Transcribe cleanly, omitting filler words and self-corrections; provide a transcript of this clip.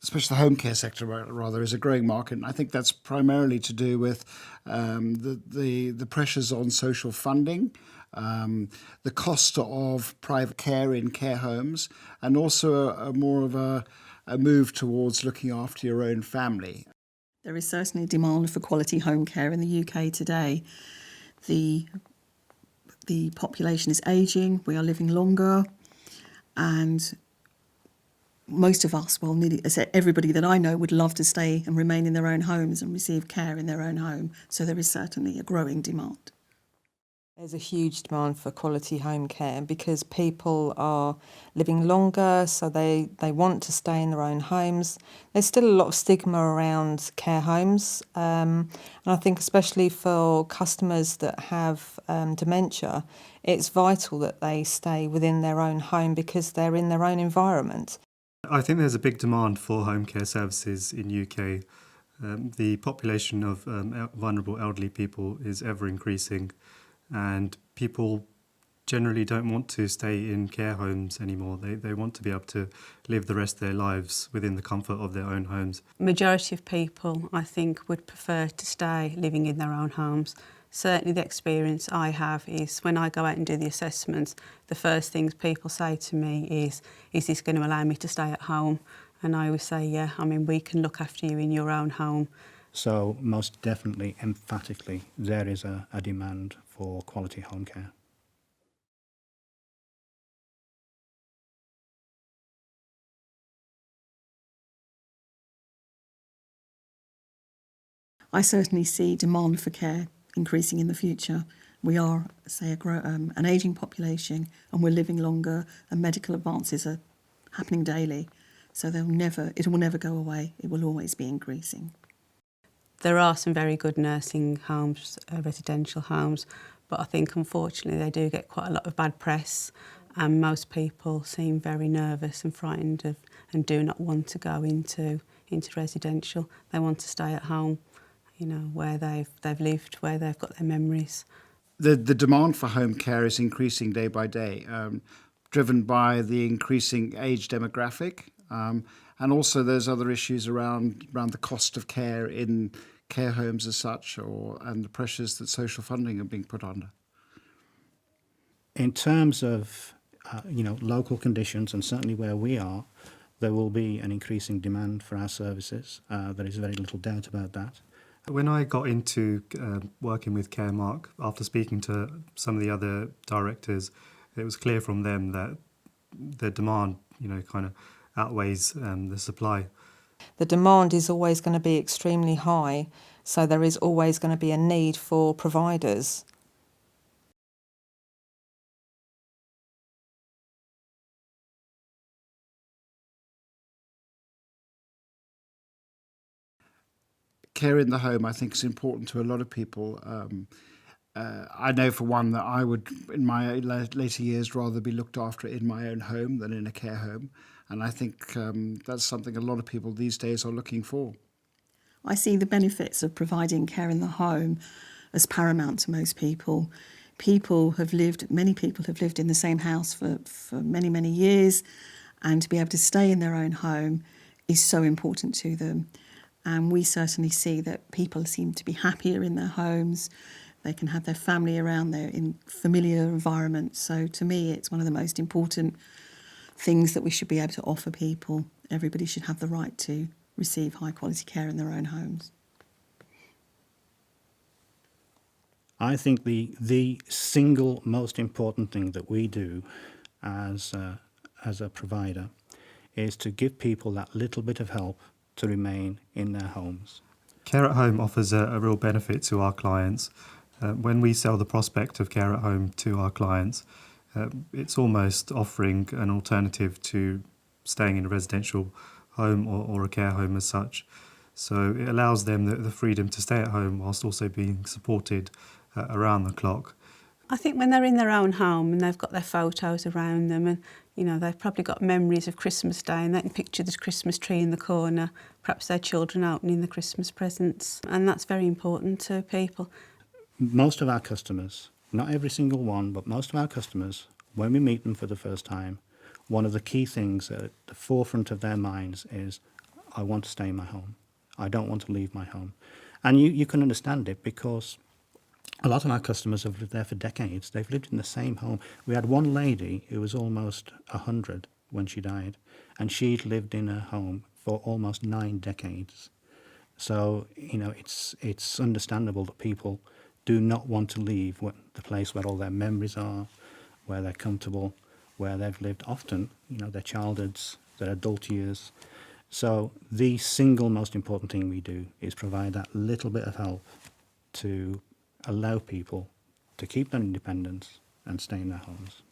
especially the home care sector rather, is a growing market. And I think that's primarily to do with the pressures on social funding, the cost of private care in care homes, and also a more of a move towards looking after your own family. There is certainly demand for quality home care in the UK today. The population is ageing, we are living longer, and most of us, well, nearly everybody that I know would love to stay and remain in their own homes and receive care in their own home. So there is certainly a growing demand. There's a huge demand for quality home care because people are living longer, so they want to stay in their own homes. There's still a lot of stigma around care homes, and I think especially for customers that have dementia, it's vital that they stay within their own home because they're in their own environment. I think there's a big demand for home care services in UK. The population of vulnerable elderly people is ever increasing, and people generally don't want to stay in care homes anymore. They want to be able to live the rest of their lives within the comfort of their own homes. Majority of people, I think, would prefer to stay living in their own homes. Certainly the experience I have is when I go out and do the assessments, the first things people say to me is this going to allow me to stay at home? And I always say, yeah, I mean, we can look after you in your own home. So most definitely, emphatically, there is a demand for quality home care. I certainly see demand for care increasing in the future. We are, say, an ageing population, and we're living longer, and medical advances are happening daily. So it will never go away. It will always be increasing. There are some very good nursing homes, residential homes, but I think unfortunately they do get quite a lot of bad press, and most people seem very nervous and frightened of, and do not want to go into residential. They want to stay at home, you know, where they've lived, where they've got their memories. The demand for home care is increasing day by day, driven by the increasing age demographic, and also there's other issues around the cost of care in care homes as such, and the pressures that social funding are being put under. In terms of local conditions, and certainly where we are, there will be an increasing demand for our services. There is very little doubt about that. When I got into working with Caremark, after speaking to some of the other directors, it was clear from them that the demand, kind of outweighs the supply. The demand is always going to be extremely high, so there is always going to be a need for providers. Care in the home, I think, is important to a lot of people. I know for one that I would, in my later years, rather be looked after in my own home than in a care home. And I think that's something a lot of people these days are looking for. I see the benefits of providing care in the home as paramount to most people. Many people have lived in the same house for many, many years, and to be able to stay in their own home is so important to them. And we certainly see that people seem to be happier in their homes. They can have their family around, they're in familiar environments. So to me, it's one of the most important things that we should be able to offer people. Everybody should have the right to receive high quality care in their own homes. I think the single most important thing that we do as a provider is to give people that little bit of help to remain in their homes. Care at home offers a real benefit to our clients. When we sell the prospect of care at home to our clients, it's almost offering an alternative to staying in a residential home or a care home as such. So it allows them the freedom to stay at home whilst also being supported around the clock. I think when they're in their own home and they've got their photos around them, and they've probably got memories of Christmas Day, and they can picture the Christmas tree in the corner, perhaps their children opening the Christmas presents, and that's very important to people. Most of our customers, not every single one, but most of our customers, when we meet them for the first time, one of the key things at the forefront of their minds is, I want to stay in my home. I don't want to leave my home. And you can understand it because a lot of our customers have lived there for decades. They've lived in the same home. We had one lady who was almost 100 when she died, and she'd lived in her home for almost 9 decades. So, it's understandable that people do not want to leave the place where all their memories are, where they're comfortable, where they've lived often, their childhoods, their adult years. So the single most important thing we do is provide that little bit of help to allow people to keep their independence and stay in their homes.